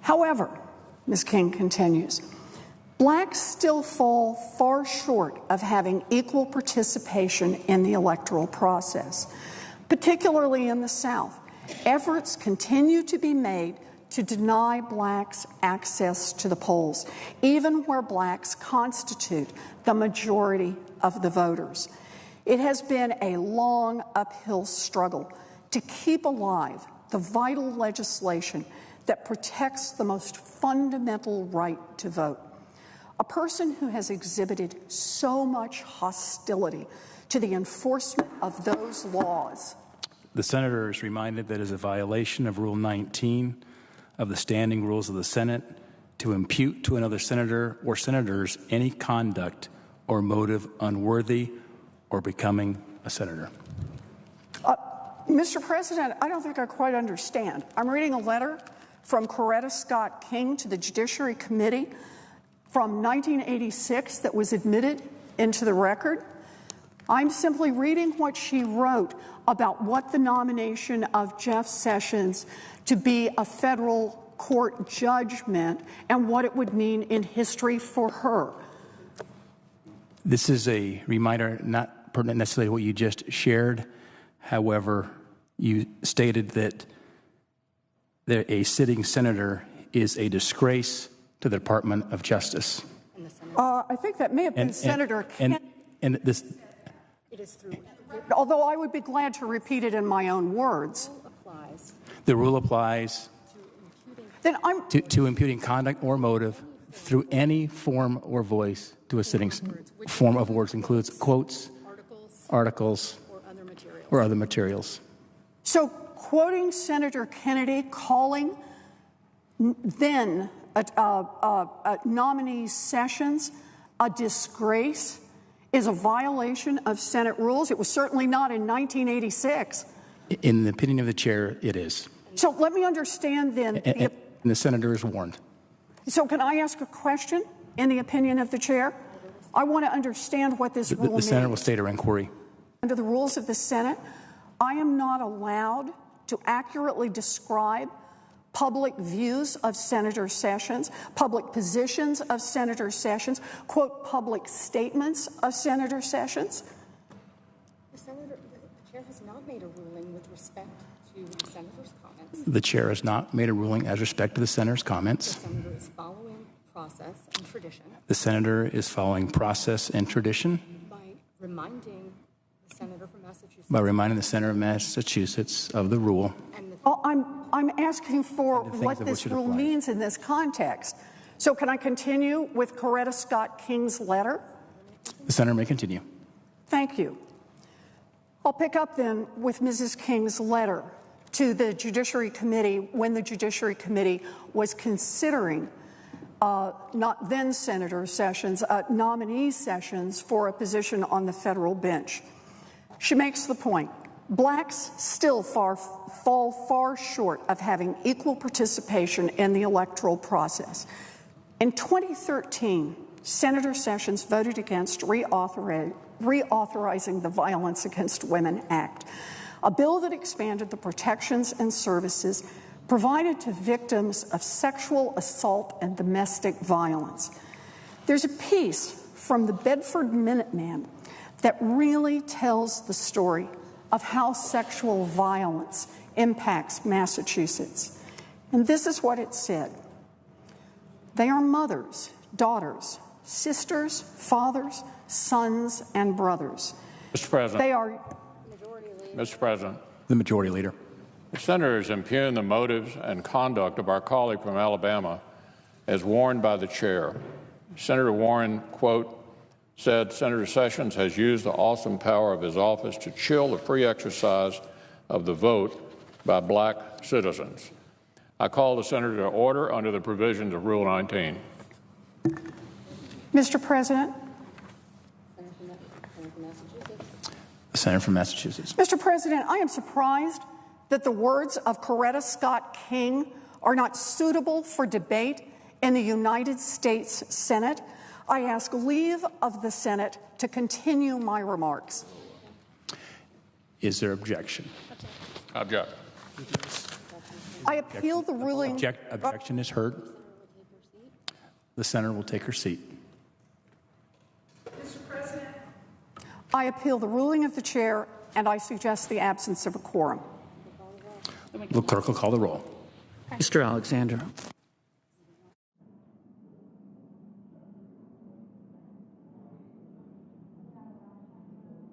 However, Ms. King continues, blacks still fall far short of having equal participation in the electoral process, particularly in the South. Efforts continue to be made to deny blacks access to the polls, even where blacks constitute the majority of the voters. It has been a long uphill struggle to keep alive the vital legislation that protects the most fundamental right to vote. A person who has exhibited so much hostility to the enforcement of those laws. The senator is reminded that it is a violation of Rule 19 of the standing rules of the Senate to impute to another senator or senators any conduct or motive unworthy or becoming a senator. Mr. President, I don't think I quite understand. I'm reading a letter from Coretta Scott King to the Judiciary Committee from 1986 that was admitted into the record. I'm simply reading what she wrote about what the nomination of Jeff Sessions to be a federal court judge meant and what it would mean in history for her. This is a reminder, not pertinent necessarily to what you just shared. However, you stated that a sitting senator is a disgrace to the Department of Justice. I think that may have been Senator Kennedy. And this, it is through. Although I would be glad to repeat it in my own words. The rule applies then to imputing conduct or motive through any form or voice to a sitting form of words includes quotes, articles, or other materials. So quoting Senator Kennedy, calling then nominee Sessions a disgrace is a violation of Senate rules. It was certainly not in 1986. In the opinion of the chair, it is. So let me understand then. And the senator is warned. So can I ask a question in the opinion of the chair? I want to understand what this rule means. The senator will state her inquiry. Under the rules of the Senate, I am not allowed to accurately describe public views of Senator Sessions, public positions of Senator Sessions, quote, public statements of Senator Sessions. The chair has not made a ruling with respect to the senator's comments. The chair has not made a ruling as respect to the senator's comments. The senator is following process and tradition. The senator is following process and tradition. By reminding the senator from Massachusetts. By reminding the senator of Massachusetts of the rule. I'm asking for what this rule means in this context. So can I continue with Coretta Scott King's letter? The senator may continue. Thank you. I'll pick up then with Mrs. King's letter to the Judiciary Committee when the Judiciary Committee was considering not then Senator Sessions, nominee Sessions for a position on the federal bench. She makes the point. Blacks still fall far short of having equal participation in the electoral process. In 2013, Senator Sessions voted against reauthorizing the Violence Against Women Act, a bill that expanded the protections and services provided to victims of sexual assault and domestic violence. There's a piece from the Bedford Minuteman that really tells the story of how sexual violence impacts Massachusetts. And this is what it said. They are mothers, daughters, sisters, fathers, sons, and brothers. Mr. President. They are... Mr. President. The majority leader. The senators impugn the motives and conduct of our colleague from Alabama as warned by the chair. Senator Warren, quote, said Senator Sessions has used the awesome power of his office to chill the free exercise of the vote by black citizens. I call the senator to order under the provisions of Rule 19. Mr. President. The senator from Massachusetts. Mr. President, I am surprised that the words of Coretta Scott King are not suitable for debate in the United States Senate. I ask leave of the Senate to continue my remarks. Is there objection? Object. I appeal the ruling. Objection is heard. The senator will take her seat. Mr. President. I appeal the ruling of the chair, and I suggest the absence of a quorum. The clerk will call the roll. Mr. Alexander.